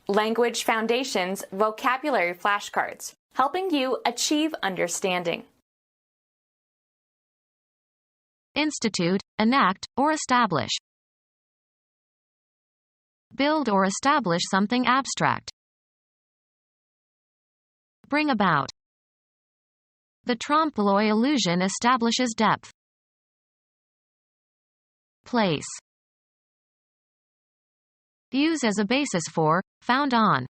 Language Foundations Vocabulary Flashcards, helping you achieve understanding. Institute, enact, or establish. Build or establish something abstract. Bring about. The trompe-l'oeil illusion establishes depth. Place. Use as a basis for, found on.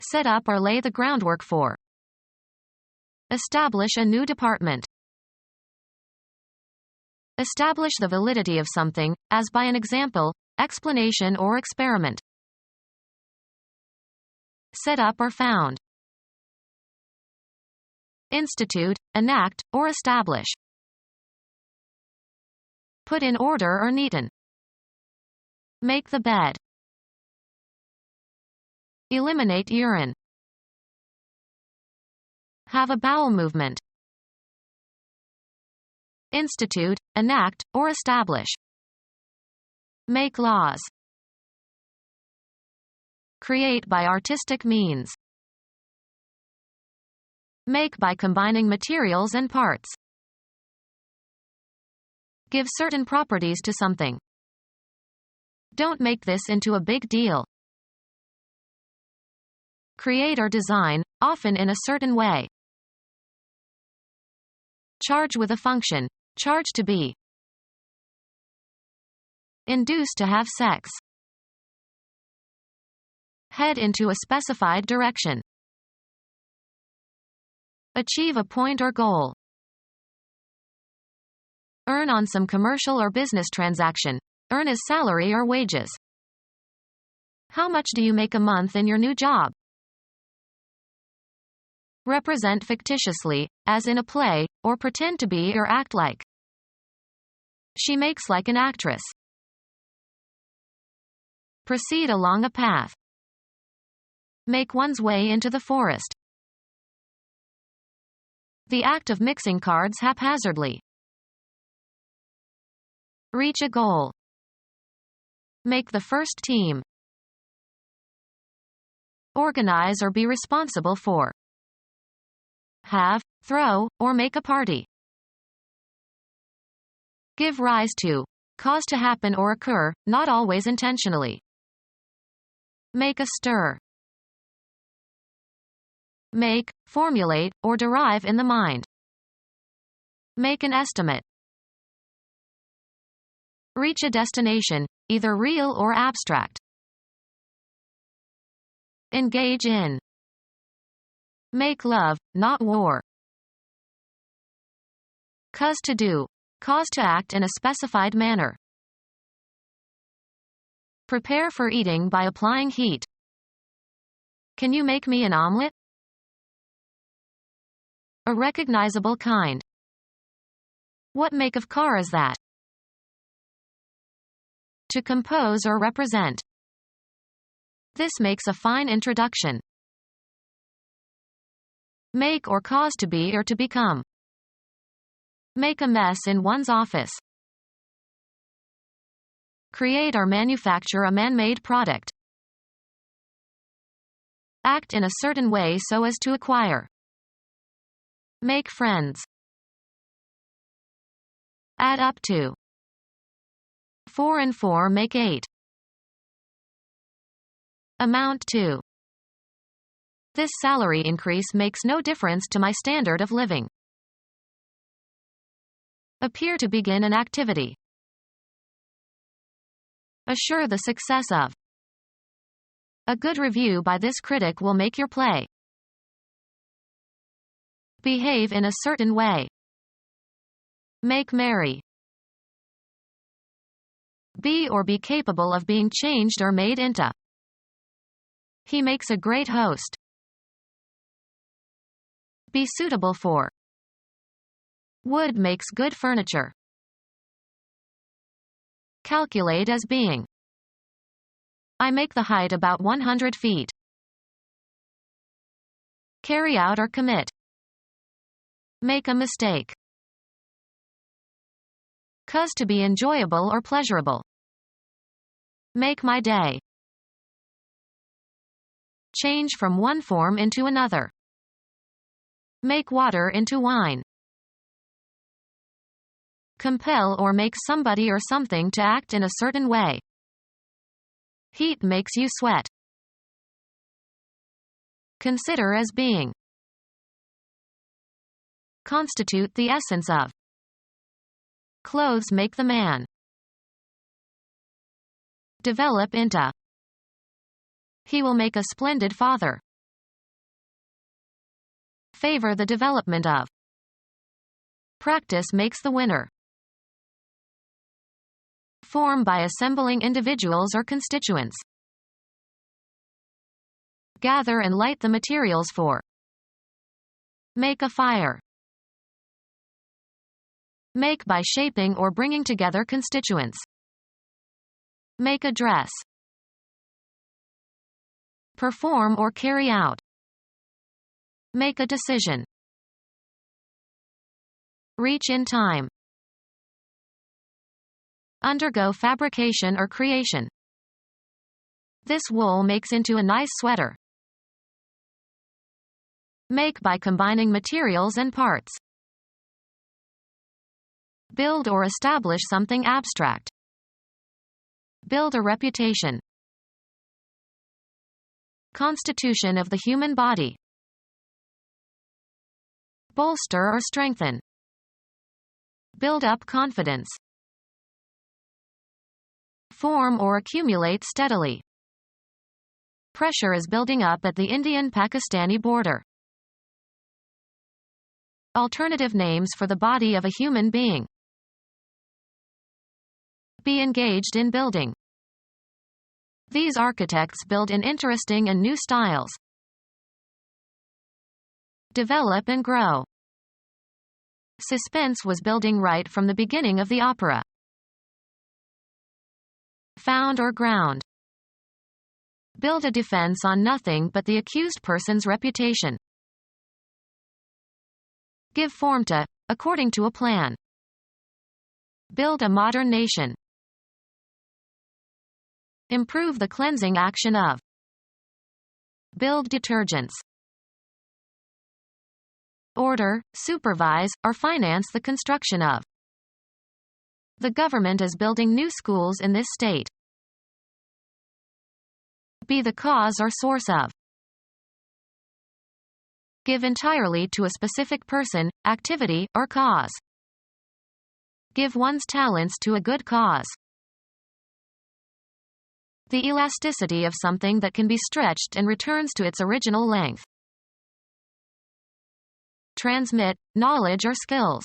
Set up or lay the groundwork for. Establish a new department. Establish the validity of something, as by an example, explanation or experiment. Set up or found. Institute, enact, or establish. Put in order or neaten. Make the bed. Eliminate urine. Have a bowel movement. Institute, enact, or establish. Make laws. Create by artistic means. Make by combining materials and parts. Give certain properties to something. Don't make this into a big deal. Create or design, often in a certain way. Charge with a function. Charge to be. Induce to have sex. Head into a specified direction. Achieve a point or goal. Earn on some commercial or business transaction. Earn as salary or wages. How much do you make a month in your new job? Represent fictitiously, as in a play, or pretend to be or act like. She makes like an actress. Proceed along a path. Make one's way into the forest. The act of mixing cards haphazardly. Reach a goal. Make the first team. Organize or be responsible for. Have, throw, or make a party. Give rise to. Cause to happen or occur, not always intentionally. Make a stir. Make, formulate, or derive in the mind. Make an estimate. Reach a destination, either real or abstract. Engage in. Make love, not war. Cause to do. Cause to act in a specified manner. Prepare for eating by applying heat. Can you make me an omelet? A recognizable kind. What make of car is that? To compose or represent. This makes a fine introduction. Make or cause to be or to become. Make a mess in one's office. Create or manufacture a man-made product. Act in a certain way so as to acquire. Make friends. Add up to. 4 and 4 make 8. Amount to. This salary increase makes no difference to my standard of living. Appear to begin an activity. Assure the success of. A good review by this critic will make your play. Behave in a certain way. Make merry. Be or be capable of being changed or made into. He makes a great host. Be suitable for. Wood makes good furniture. Calculate as being. I make the height about 100 feet. Carry out or commit. Make a mistake. Cause to be enjoyable or pleasurable. Make my day. change from one form into another. Make water into wine. Compel or make somebody or something to act in a certain way. Heat makes you sweat. Consider as being. Constitute the essence of. Clothes make the man. Develop into. He will make a splendid father. Favor the development of. Practice makes the winner. Form by assembling individuals or constituents. Gather and light the materials for. Make a fire. Make by shaping or bringing together constituents. Make a dress. Perform or carry out. Make a decision. Reach in time. Undergo fabrication or creation. This wool makes into a nice sweater. Make by combining materials and parts. Build or establish something abstract. Build a reputation. Constitution of the human body. Bolster or strengthen. Build up confidence. Form or accumulate steadily. Pressure is building up at the Indian-Pakistani border. Alternative names for the body of a human being. Be engaged in building. These architects build in interesting and new styles. Develop and grow. Suspense was building right from the beginning of the opera. Found or ground. Build a defense on nothing but the accused person's reputation. Give form to, according to a plan. Build a modern nation. Improve the cleansing action of. Build detergents. Order, supervise, or finance the construction of. The government is building new schools in this state. Be the cause or source of. Give entirely to a specific person, activity, or cause. Give one's talents to a good cause. The elasticity of something that can be stretched and returns to its original length. Transmit, knowledge or skills.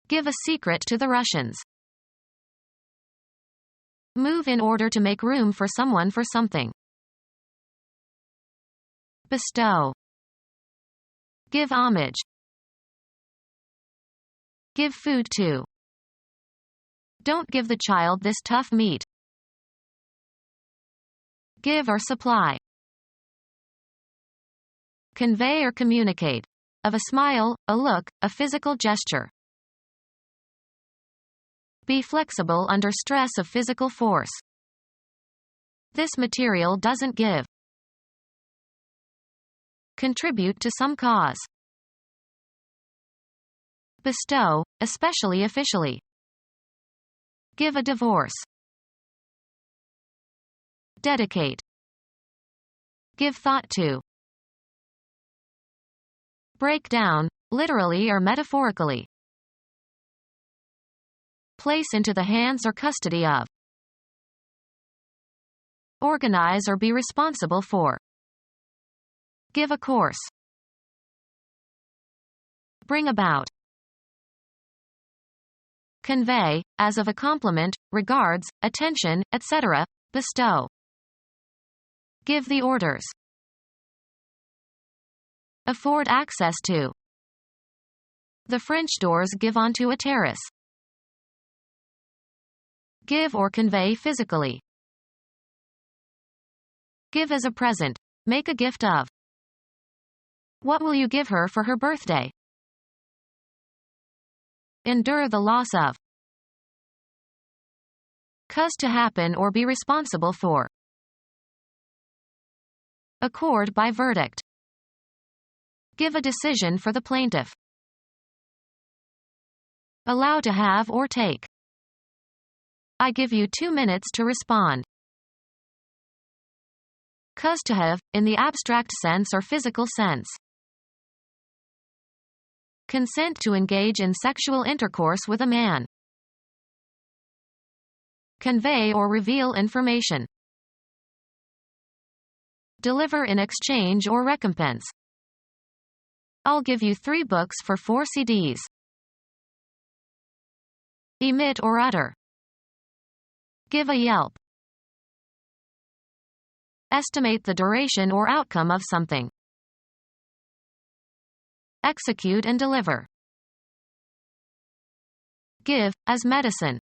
Give a secret to the Russians. Move in order to make room for someone for something. Bestow. Give homage. Give food to. Don't give the child this tough meat. Give or supply. Convey or communicate. Of a smile, a look, a physical gesture. Be flexible under stress of physical force. This material doesn't give. Contribute to some cause. Bestow, especially officially. Give a divorce. Dedicate. Give thought to. Break down, literally or metaphorically. Place into the hands or custody of. Organize or be responsible for. Give a course. Bring about. Convey, as of a compliment, regards, attention, etc., bestow. Give the orders. Afford access to. The French doors give onto a terrace. Give or convey physically. Give as a present. Make a gift of. What will you give her for her birthday? Endure the loss of. Cause to happen or be responsible for. Accord by verdict. Give a decision for the plaintiff. Allow to have or take. I give you 2 minutes to respond. Cause to have, in the abstract sense or physical sense. Consent to engage in sexual intercourse with a man. Convey or reveal information. Deliver in exchange or recompense. I'll give you 3 books for 4 CDs. Emit or utter. Give a yelp. Estimate the duration or outcome of something. Execute and deliver. Give, as medicine.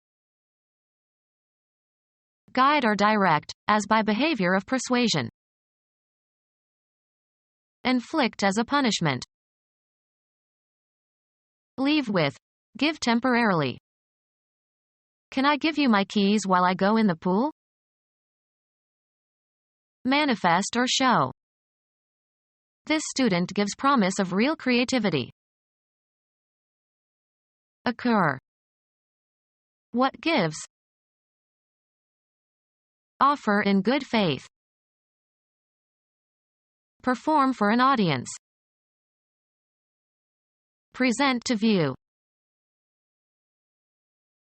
Guide or direct, as by behavior of persuasion. Inflict as a punishment. Leave with. Give temporarily. Can I give you my keys while I go in the pool? Manifest or show. This student gives promise of real creativity. Occur. What gives? Offer in good faith. Perform for an audience. Present to view.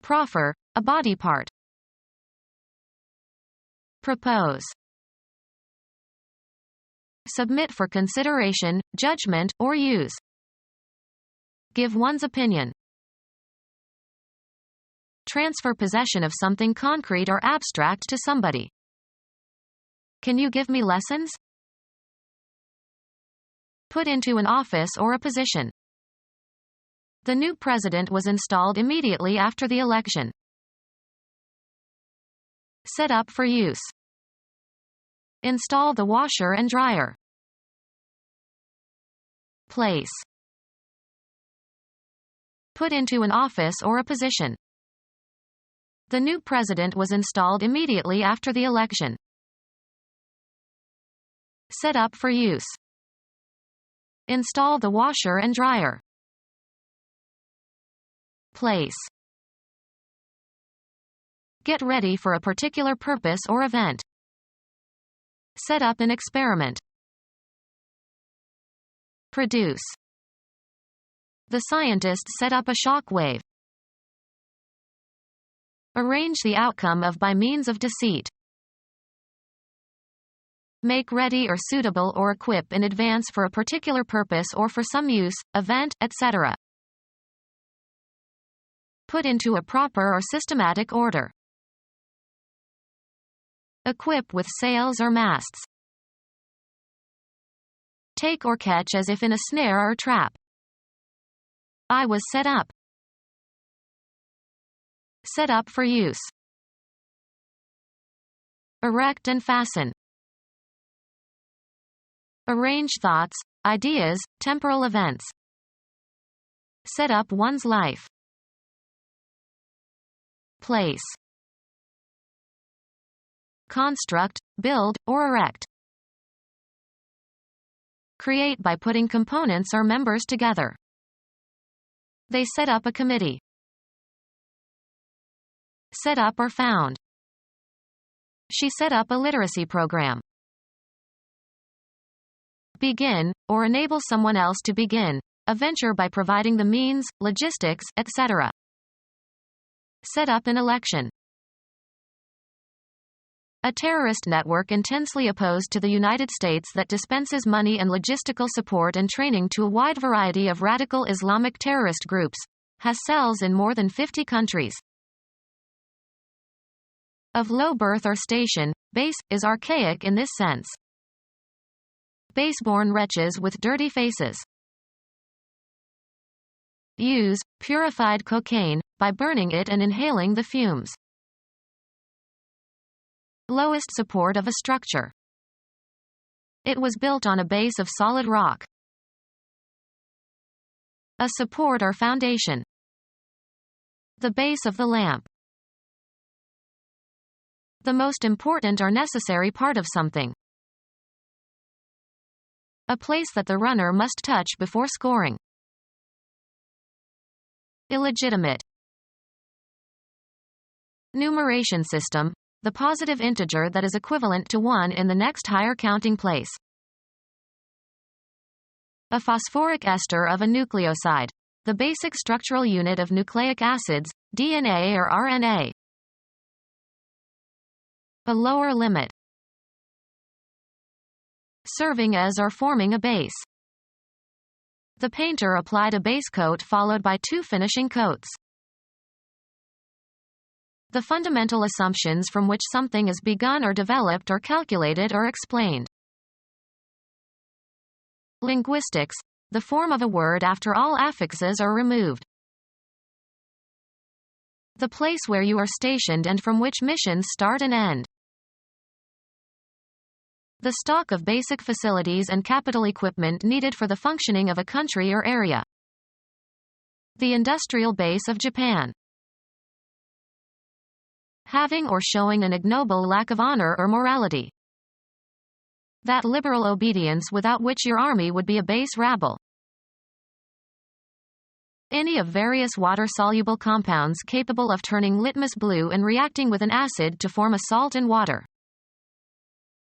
Proffer, a body part. Propose. Submit for consideration, judgment, or use. Give one's opinion. Transfer possession of something concrete or abstract to somebody. Can you give me lessons? Put into an office or a position. The new president was installed immediately after the election. Set up for use. Install the washer and dryer. Place. Put into an office or a position. The new president was installed immediately after the election. Set up for use. Install the washer and dryer. Place. Get ready for a particular purpose or event. Set up an experiment. Produce. The scientists set up a shock wave. Arrange the outcome of by means of deceit. Make ready or suitable or equip in advance for a particular purpose or for some use, event, etc. Put into a proper or systematic order. Equip with sails or masts. Take or catch as if in a snare or trap. I was set up. Set up for use. Erect and fasten. Arrange thoughts, ideas, temporal events. Set up one's life. Place. Construct, build, or erect. Create by putting components or members together. They set up a committee. Set up or found. She set up a literacy program. Begin, or enable someone else to begin, a venture by providing the means, logistics, etc. Set up an election. A terrorist network intensely opposed to the United States that dispenses money and logistical support and training to a wide variety of radical Islamic terrorist groups, has cells in more than 50 countries. Of low birth or station, base, is archaic in this sense. Baseborn wretches with dirty faces. Use, purified cocaine, by burning it and inhaling the fumes. Lowest support of a structure. It was built on a base of solid rock. A support or foundation. The base of the lamp. The most important or necessary part of something. A place that the runner must touch before scoring. Illegitimate. Numeration system, the positive integer that is equivalent to 1 in the next higher counting place. A phosphoric ester of a nucleoside, the basic structural unit of nucleic acids, DNA or RNA. A lower limit. Serving as or forming a base. The painter applied a base coat followed by 2 finishing coats. The fundamental assumptions from which something is begun or developed or calculated or explained. Linguistics, the form of a word after all affixes are removed. The place where you are stationed and from which missions start and end. The stock of basic facilities and capital equipment needed for the functioning of a country or area. The industrial base of Japan. Having or showing an ignoble lack of honor or morality. That liberal obedience without which your army would be a base rabble. Any of various water-soluble compounds capable of turning litmus blue and reacting with an acid to form a salt and water.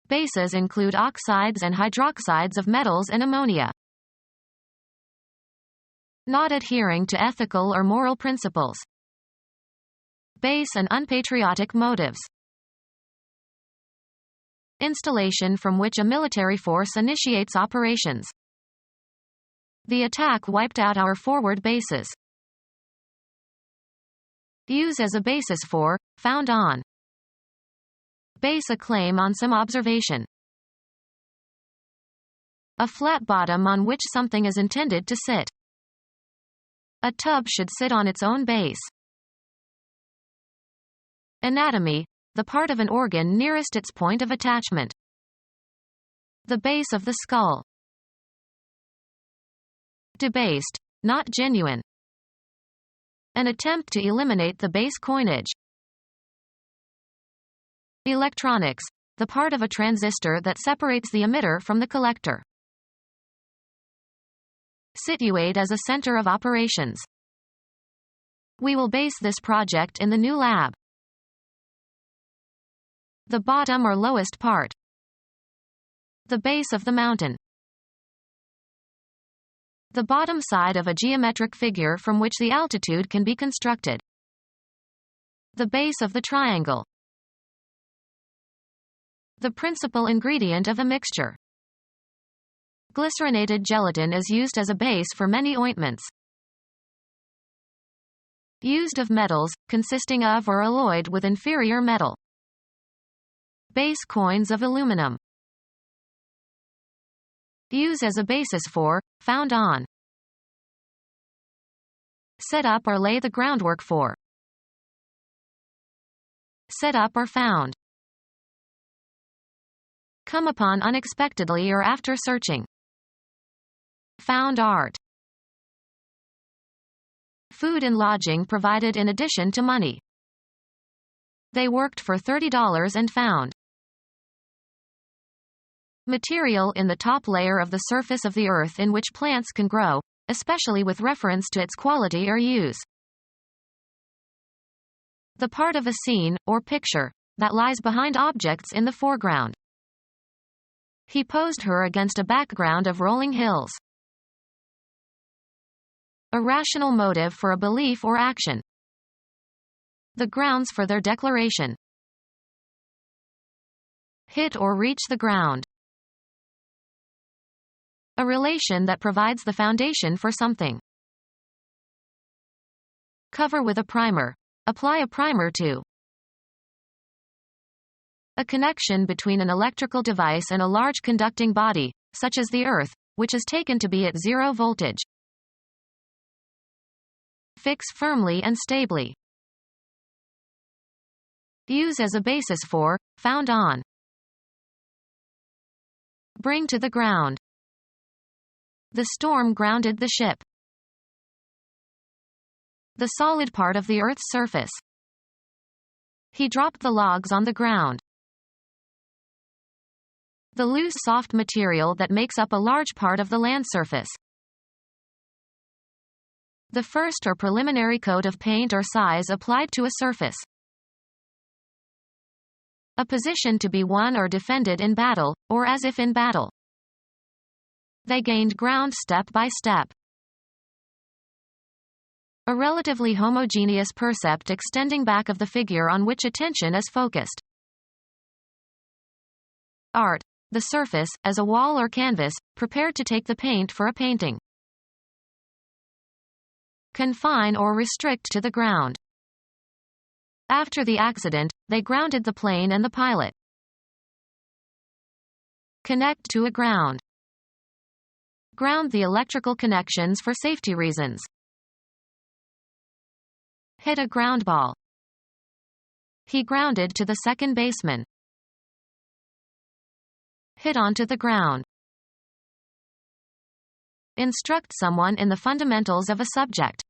Bases include oxides and hydroxides of metals and ammonia. Not adhering to ethical or moral principles. Base and unpatriotic motives. Installation from which a military force initiates operations. The attack wiped out our forward bases. Use as a basis for, found on. Base a claim on some observation. A flat bottom on which something is intended to sit. A tub should sit on its own base. Anatomy, the part of an organ nearest its point of attachment. The base of the skull. Debased, not genuine. An attempt to eliminate the base coinage. Electronics, the part of a transistor that separates the emitter from the collector. Situate as a center of operations. We will base this project in the new lab. The bottom or lowest part. The base of the mountain. The bottom side of a geometric figure from which the altitude can be constructed. The base of the triangle. The principal ingredient of a mixture. Glycerinated gelatin is used as a base for many ointments. Used of metals, consisting of or alloyed with inferior metal. Base coins of aluminum. Use as a basis for, found on. Set up or lay the groundwork for. Set up or found. Come upon unexpectedly or after searching. Found art. Food and lodging provided in addition to money. They worked for $30 and found. Material in the top layer of the surface of the earth in which plants can grow, especially with reference to its quality or use. The part of a scene, or picture, that lies behind objects in the foreground. He posed her against a background of rolling hills. A rational motive for a belief or action. The grounds for their declaration. Hit or reach the ground. A relation that provides the foundation for something. Cover with a primer. Apply a primer to. A connection between an electrical device and a large conducting body, such as the Earth, which is taken to be at zero voltage. Fix firmly and stably. Use as a basis for, found on. Bring to the ground. The storm grounded the ship. The solid part of the Earth's surface. He dropped the logs on the ground. The loose soft material that makes up a large part of the land surface. The first or preliminary coat of paint or size applied to a surface. A position to be won or defended in battle, or as if in battle. They gained ground step by step. A relatively homogeneous percept extending back of the figure on which attention is focused. Art. The surface, as a wall or canvas, prepared to take the paint for a painting. Confine or restrict to the ground. After the accident, they grounded the plane and the pilot. Connect to a ground. Ground the electrical connections for safety reasons. Hit a ground ball. He grounded to the second baseman. Hit onto the ground. Instruct someone in the fundamentals of a subject.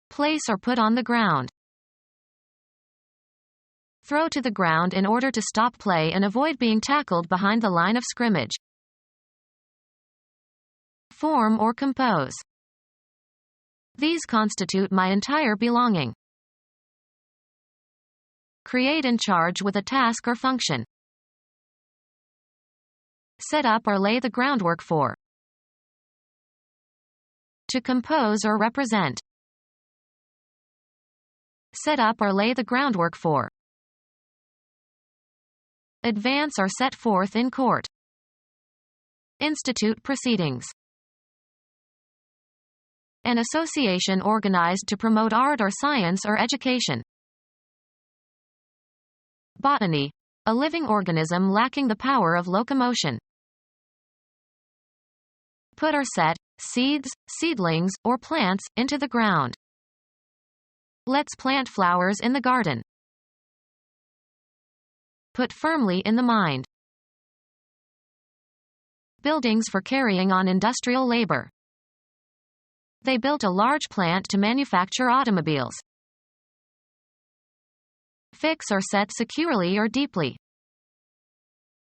Place or put on the ground. Throw to the ground in order to stop play and avoid being tackled behind the line of scrimmage. Form or compose. These constitute my entire belonging. Create and charge with a task or function. Set up or lay the groundwork for. To compose or represent. Set up or lay the groundwork for. Advance or set forth in court. Institute proceedings. An association organized to promote art or science or education. Botany. A living organism lacking the power of locomotion. Put or set, seeds, seedlings, or plants, into the ground. Let's plant flowers in the garden. Put firmly in the mind. Buildings for carrying on industrial labor. They built a large plant to manufacture automobiles. Fix or set securely or deeply.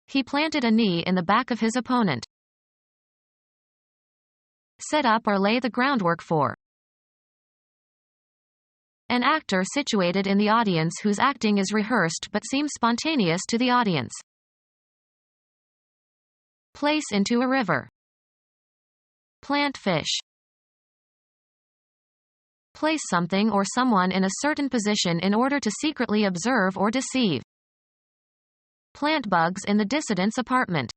He planted a knee in the back of his opponent. Set up or lay the groundwork for. An actor situated in the audience whose acting is rehearsed but seems spontaneous to the audience. Place into a river. Plant fish. Place something or someone in a certain position in order to secretly observe or deceive. Plant bugs in the dissident's apartment.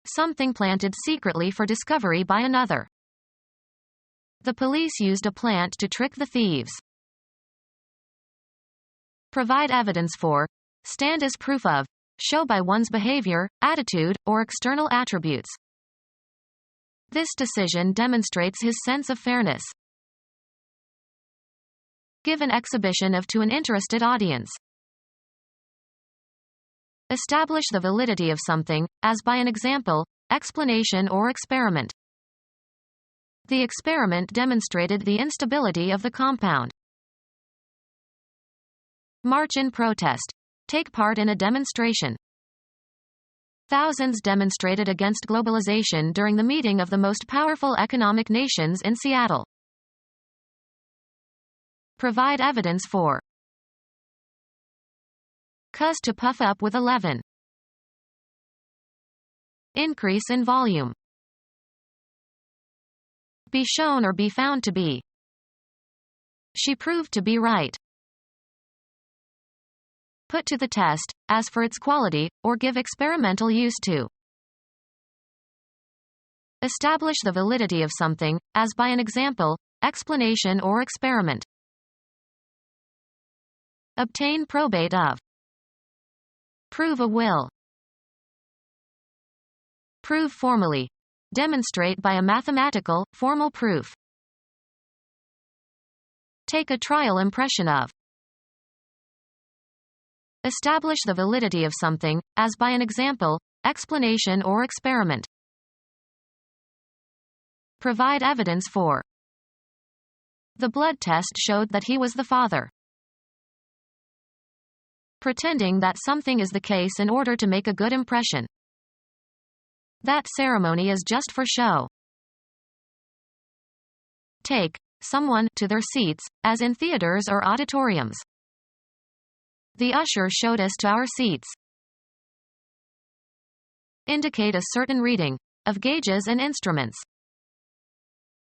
Something planted secretly for discovery by another. The police used a plant to trick the thieves. Provide evidence for. Stand as proof of. Show by one's behavior, attitude, or external attributes. This decision demonstrates his sense of fairness. Give an exhibition of to an interested audience. Establish the validity of something, as by an example, explanation or experiment. The experiment demonstrated the instability of the compound. March in protest. Take part in a demonstration. Thousands demonstrated against globalization during the meeting of the most powerful economic nations in Seattle. Provide evidence for. Cause to puff up with 11. Increase in volume. Be shown or be found to be. She proved to be right. Put to the test, as for its quality, or give experimental use to. Establish the validity of something, as by an example, explanation or experiment. Obtain probate of. Prove a will. Prove formally. Demonstrate by a mathematical, formal proof. Take a trial impression of. Establish the validity of something, as by an example, explanation or experiment. Provide evidence for. The blood test showed that he was the father. Pretending that something is the case in order to make a good impression. That ceremony is just for show. Take someone to their seats, as in theaters or auditoriums. The usher showed us to our seats. Indicate a certain reading of gauges and instruments.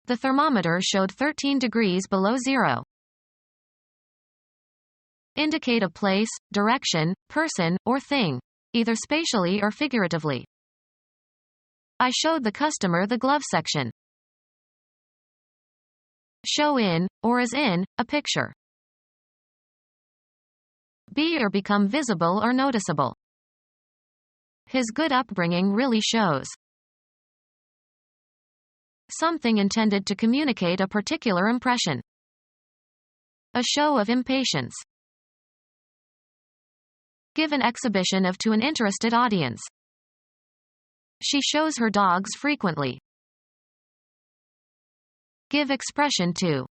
The thermometer showed 13 degrees below zero. Indicate a place, direction, person, or thing, either spatially or figuratively. I showed the customer the glove section. Show in, or as in, a picture. Be or become visible or noticeable. His good upbringing really shows. Something intended to communicate a particular impression. A show of impatience. Give an exhibition of to an interested audience. She shows her dogs frequently. Give expression to.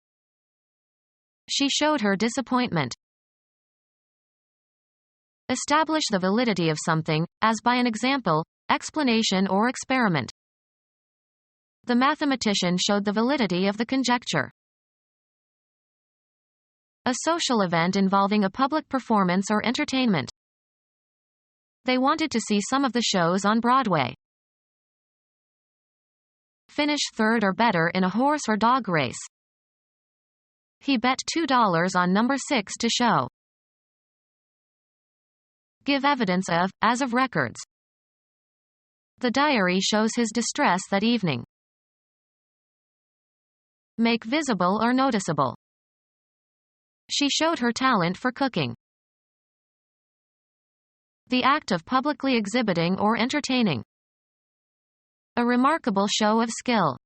She showed her disappointment. Establish the validity of something, as by an example, explanation or experiment. The mathematician showed the validity of the conjecture. A social event involving a public performance or entertainment. They wanted to see some of the shows on Broadway. Finish third or better in a horse or dog race. He bet $2 on number 6 to show. Give evidence of, as of records. The diary shows his distress that evening. Make visible or noticeable. She showed her talent for cooking. The act of publicly exhibiting or entertaining. A remarkable show of skill.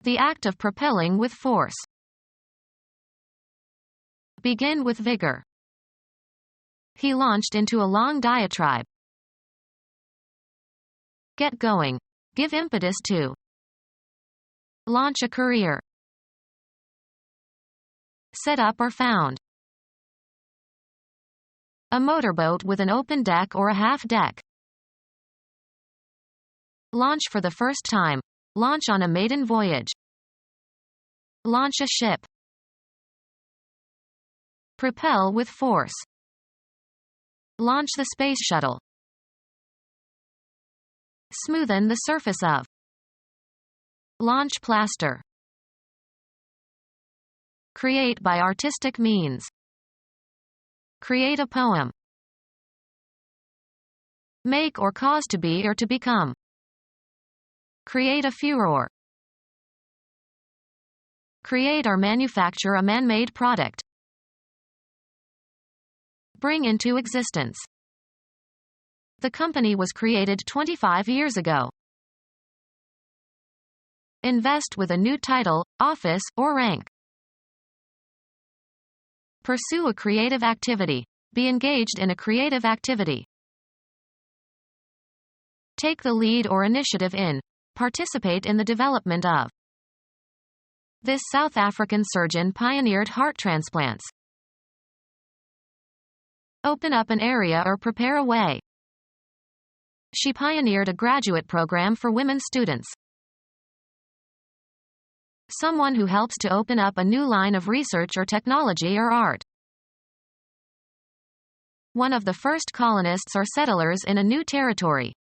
The act of propelling with force. Begin with vigor. He launched into a long diatribe. Get going. Give impetus to. Launch a career. Set up or found. A motorboat with an open deck or a half deck. Launch for the first time. Launch on a maiden voyage. Launch a ship. Propel with force. Launch the space shuttle. Smoothen the surface of. Launch plaster. Create by artistic means. Create a poem. Make or cause to be or to become. Create a furor. Create or manufacture a man-made product. Bring into existence. The company was created 25 years ago. Invest with a new title, office, or rank. Pursue a creative activity. Be engaged in a creative activity. Take the lead or initiative in. Participate in the development of. This South African surgeon pioneered heart transplants. Open up an area or prepare a way. She pioneered a graduate program for women students. Someone who helps to open up a new line of research or technology or art. One of the first colonists or settlers in a new territory.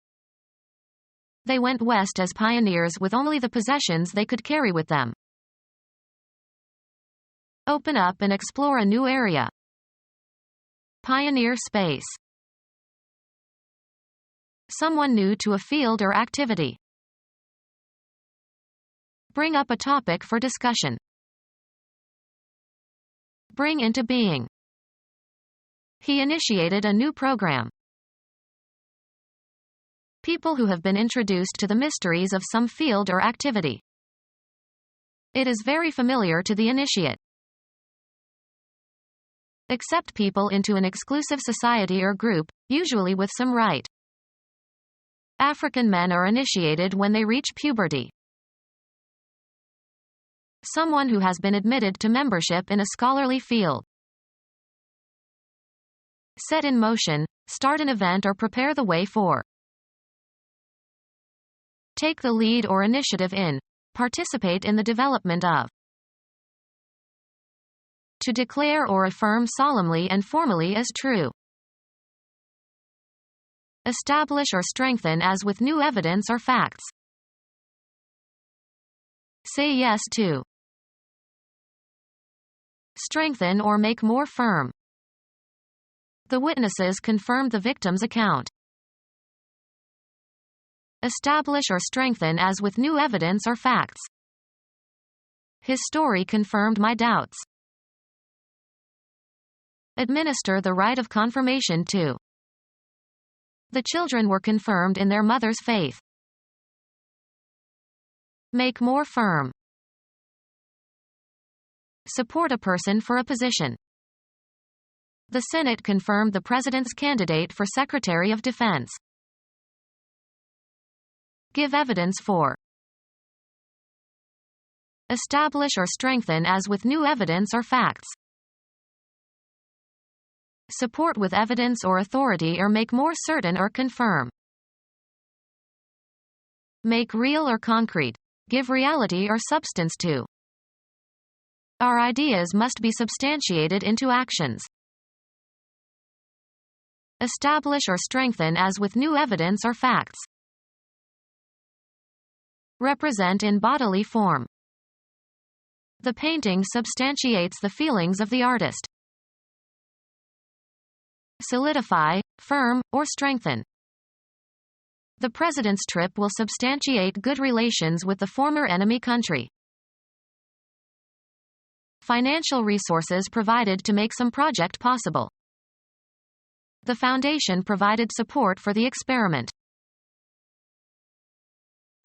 They went west as pioneers with only the possessions they could carry with them. Open up and explore a new area. Pioneer space. Someone new to a field or activity. Bring up a topic for discussion. Bring into being. He initiated a new program. People who have been introduced to the mysteries of some field or activity. It is very familiar to the initiate. Accept people into an exclusive society or group, usually with some right. African men are initiated when they reach puberty. Someone who has been admitted to membership in a scholarly field. Set in motion, start an event or prepare the way for. Take the lead or initiative in. Participate in the development of. To declare or affirm solemnly and formally as true. Establish or strengthen as with new evidence or facts. Say yes to. Strengthen or make more firm. The witnesses confirmed the victim's account. Establish or strengthen as with new evidence or facts. His story confirmed my doubts. Administer the rite of confirmation to. The children were confirmed in their mother's faith. Make more firm. Support a person for a position. The Senate confirmed the President's candidate for Secretary of Defense. Give evidence for. Establish or strengthen as with new evidence or facts. Support with evidence or authority or make more certain or confirm. Make real or concrete. Give reality or substance to. Our ideas must be substantiated into actions. Establish or strengthen as with new evidence or facts. Represent in bodily form. The painting substantiates the feelings of the artist. Solidify, firm, or strengthen. The president's trip will substantiate good relations with the former enemy country. Financial resources provided to make some project possible. The foundation provided support for the experiment.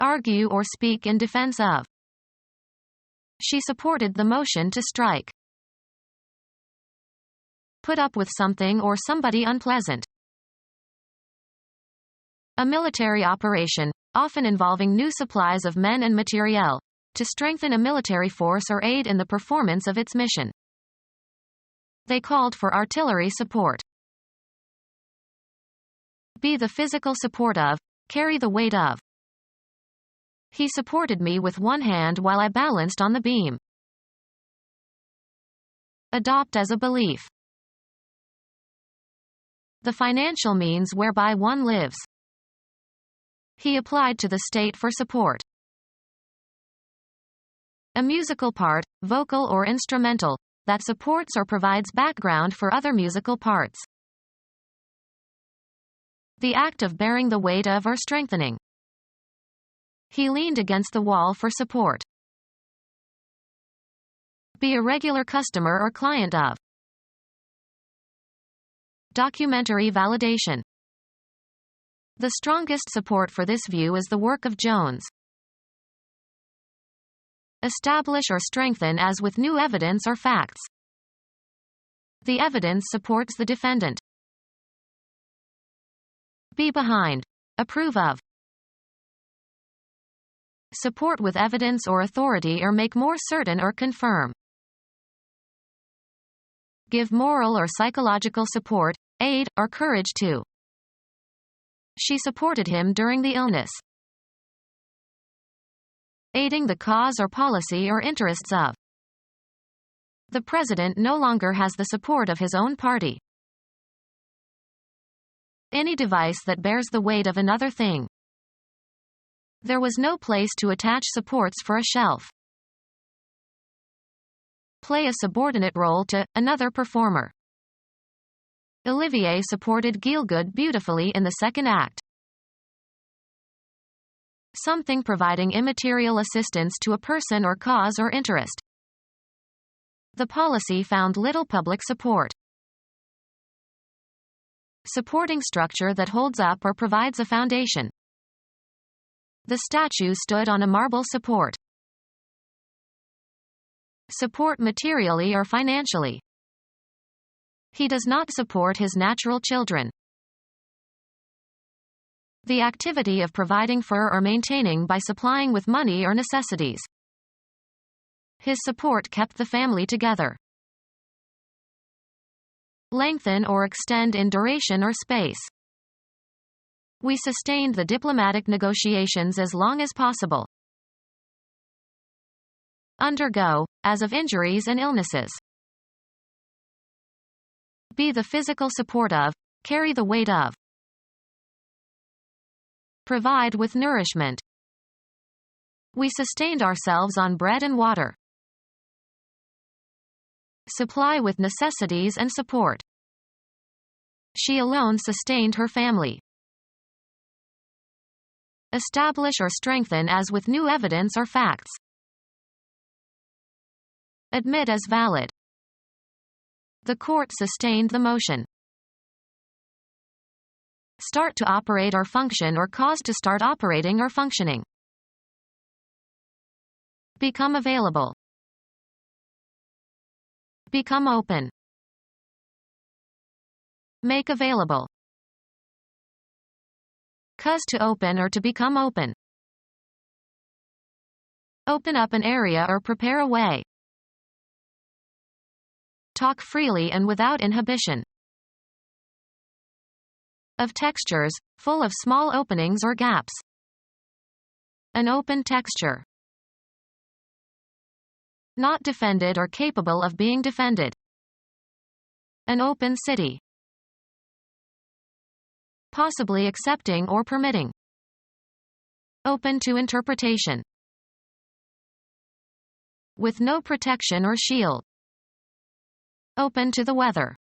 Argue or speak in defense of. She supported the motion to strike. Put up with something or somebody unpleasant. A military operation, often involving new supplies of men and materiel, to strengthen a military force or aid in the performance of its mission. They called for artillery support. Be the physical support of, carry the weight of. He supported me with one hand while I balanced on the beam. Adopt as a belief. The financial means whereby one lives. He applied to the state for support. A musical part, vocal or instrumental, that supports or provides background for other musical parts. The act of bearing the weight of or strengthening. He leaned against the wall for support. Be a regular customer or client of. Documentary validation. The strongest support for this view is the work of Jones. Establish or strengthen as with new evidence or facts. The evidence supports the defendant. Be behind. Approve of. Support with evidence or authority or make more certain or confirm. Give moral or psychological support, aid, or courage to. She supported him during the illness. Aiding the cause or policy or interests of. The president no longer has the support of his own party. Any device that bears the weight of another thing. There was no place to attach supports for a shelf. Play a subordinate role to another performer. Olivier supported Gielgud beautifully in the second act. Something providing immaterial assistance to a person or cause or interest. The policy found little public support. Supporting structure that holds up or provides a foundation. The statue stood on a marble support. Support materially or financially. He does not support his natural children. The activity of providing for or maintaining by supplying with money or necessities. His support kept the family together. lengthen or extend in duration or space. We sustained the diplomatic negotiations as long as possible. Undergo, as of injuries and illnesses. Be the physical support of, carry the weight of. Provide with nourishment. We sustained ourselves on bread and water. Supply with necessities and support. She alone sustained her family. Establish or strengthen as with new evidence or facts. Admit as valid. The court sustained the motion. Start to operate or function or cause to start operating or functioning. Become available. Become open. Make available. Cause to open or to become open. Open up an area or prepare a way. Talk freely and without inhibition. Of textures, full of small openings or gaps. An open texture. Not defended or capable of being defended. An open city. Possibly accepting or permitting. Open to interpretation. With no protection or shield. Open to the weather.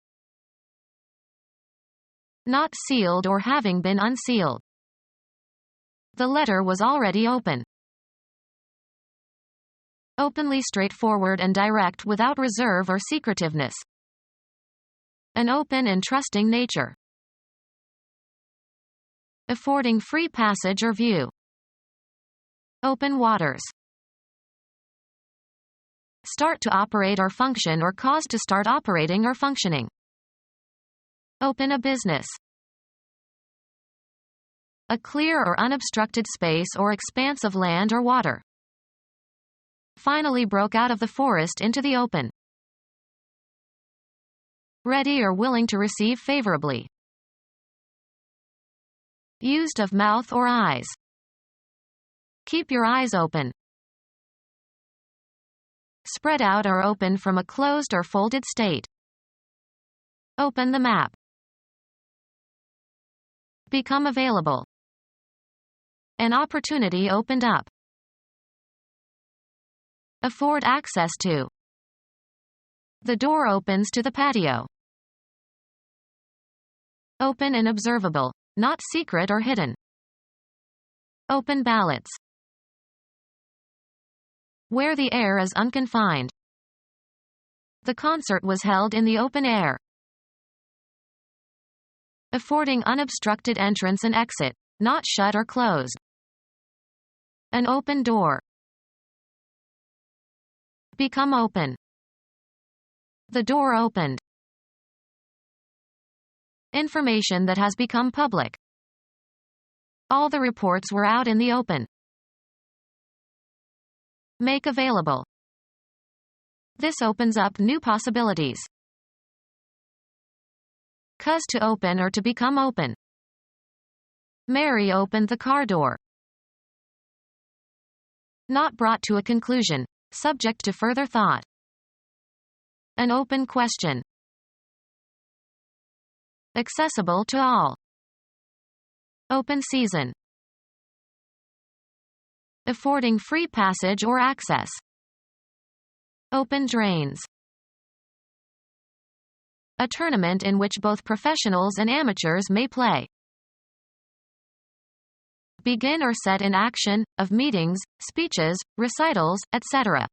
Not sealed or having been unsealed. The letter was already open. Openly straightforward and direct without reserve or secretiveness. An open and trusting nature. Affording free passage or view. Open waters. Start to operate or function or cause to start operating or functioning. Open a business. A clear or unobstructed space or expanse of land or water. Finally broke out of the forest into the open. Ready or willing to receive favorably. Used of mouth or eyes. Keep your eyes open. Spread out or open from a closed or folded state. Open the map. Become available. An opportunity opened up. Afford access to. The door opens to the patio. Open and observable, not secret or hidden. Open ballots. Where the air is unconfined. The concert was held in the open air. Affording unobstructed entrance and exit, not shut or closed. An open door. Become open. The door opened. Information that has become public. All the reports were out in the open. Make available. This opens up new possibilities. Cause to open or to become open. Mary opened the car door. Not brought to a conclusion, subject to further thought. An open question. Accessible to all. Open season. Affording free passage or access. Open drains. A tournament in which both professionals and amateurs may play. Begin or set in action, of meetings, speeches, recitals, etc.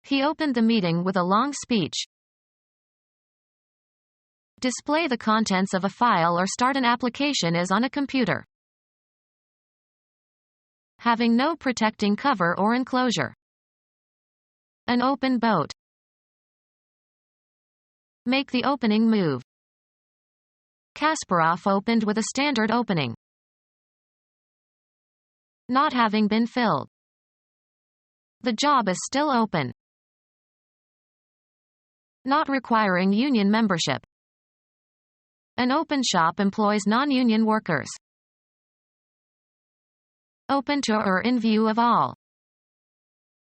He opened the meeting with a long speech. Display the contents of a file or start an application as on a computer. Having no protecting cover or enclosure. An open boat. Make the opening move. Kasparov opened with a standard opening. Not having been filled. The job is still open. not requiring union membership. An open shop employs non-union workers. Open to or in view of all.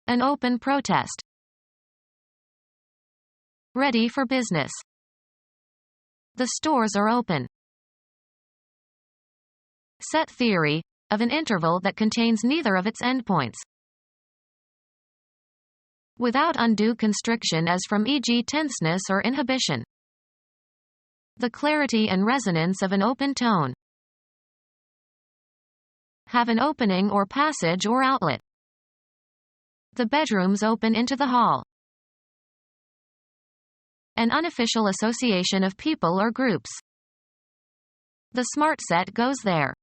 An open protest. Ready for business. The stores are open. Set theory, of an interval that contains neither of its endpoints. Without undue constriction as from e.g. tenseness or inhibition. The clarity and resonance of an open tone. Have an opening or passage or outlet. The bedrooms open into the hall. An unofficial association of people or groups. The smart set goes there.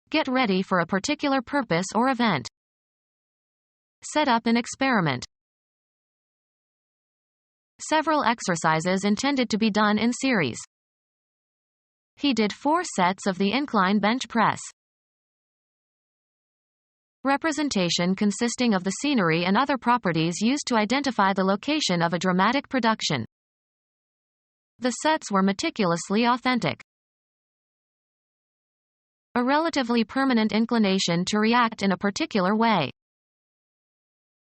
Get ready for a particular purpose or event. Set up an experiment. Several exercises intended to be done in series. He did 4 sets of the incline bench press. Representation consisting of the scenery and other properties used to identify the location of a dramatic production. The sets were meticulously authentic. A relatively permanent inclination to react in a particular way.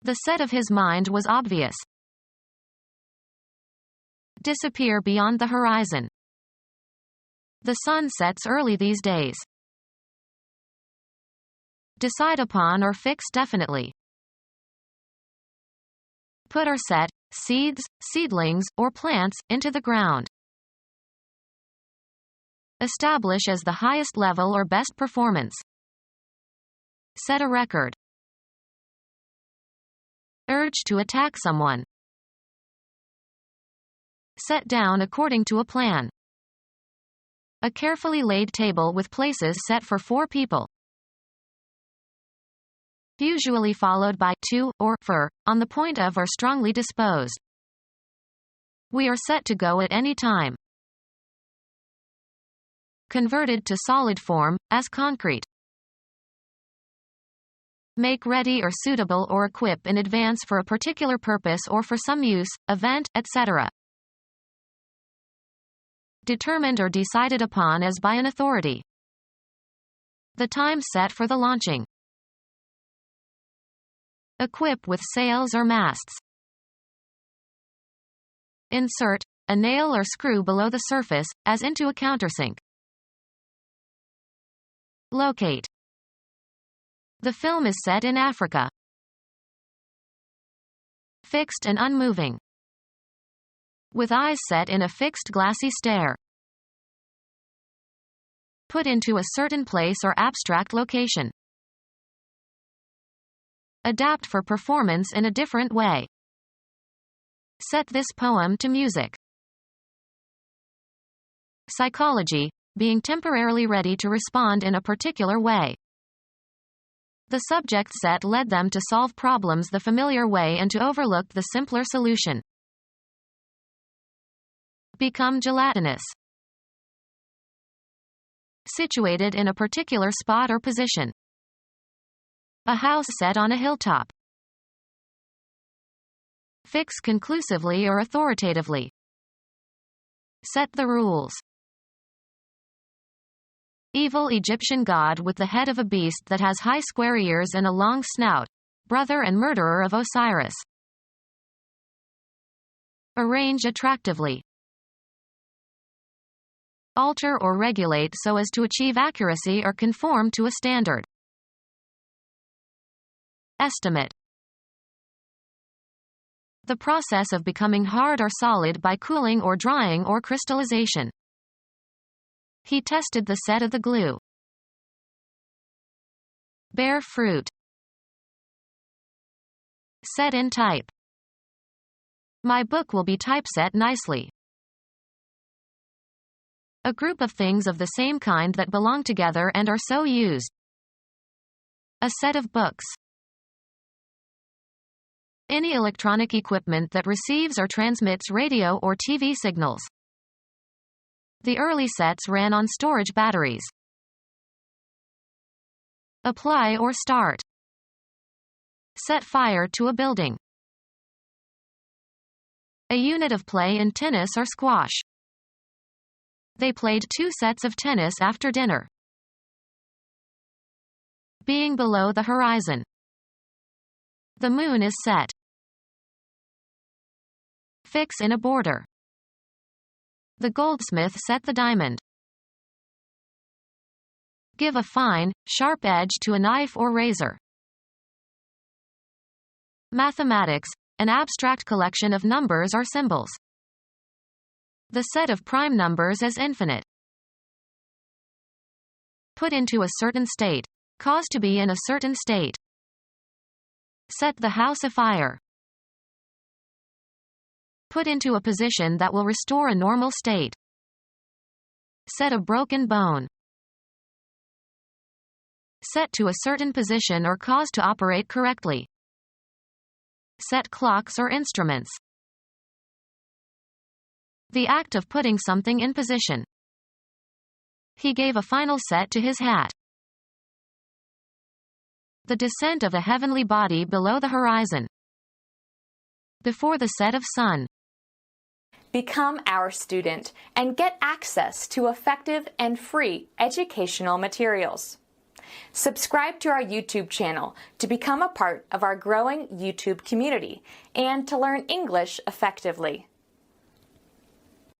The set of his mind was obvious. Disappear beyond the horizon. The sun sets early these days. Decide upon or fix definitely. Put or set, seeds, seedlings, or plants, into the ground. Establish as the highest level or best performance. Set a record. Urge to attack someone. Set down according to a plan. A carefully laid table with places set for 4 people. Usually followed by to, or for, on the point of or strongly disposed. We are set to go at any time. Converted to solid form, as concrete. Make ready or suitable or equip in advance for a particular purpose or for some use, event, etc. Determined or decided upon as by an authority. The time set for the launching. Equip with sails or masts. Insert a nail or screw below the surface, as into a countersink. Locate. The film is set in Africa. Fixed and unmoving. With eyes set in a fixed glassy stare. Put into a certain place or abstract location. Adapt for performance in a different way. Set this poem to music. Psychology, being temporarily ready to respond in a particular way. The subject set led them to solve problems the familiar way and to overlook the simpler solution. Become gelatinous. Situated in a particular spot or position. A house set on a hilltop. Fix conclusively or authoritatively. Set the rules. Evil Egyptian god with the head of a beast that has high square ears and a long snout, brother and murderer of Osiris. Arrange attractively. Alter or regulate so as to achieve accuracy or conform to a standard. Estimate. The process of becoming hard or solid by cooling or drying or crystallization. He tested the set of the glue. Bear fruit. Set in type. My book will be typeset nicely. A group of things of the same kind that belong together and are so used. A set of books. Any electronic equipment that receives or transmits radio or TV signals. The early sets ran on storage batteries. Apply or start. Set fire to a building. A unit of play in tennis or squash. They played 2 sets of tennis after dinner. Being below the horizon. The moon is set. Fix in a border. The goldsmith set the diamond. Give a fine, sharp edge to a knife or razor. Mathematics, an abstract collection of numbers or symbols. The set of prime numbers is infinite. Put into a certain state. Cause to be in a certain state. Set the house afire. Put into a position that will restore a normal state. Set a broken bone. Set to a certain position or cause to operate correctly. Set clocks or instruments. The act of putting something in position. He gave a final set to his hat. The descent of a heavenly body below the horizon. Before the set of sun. Become our student and get access to effective and free educational materials. Subscribe to our YouTube channel to become a part of our growing YouTube community and to learn English effectively.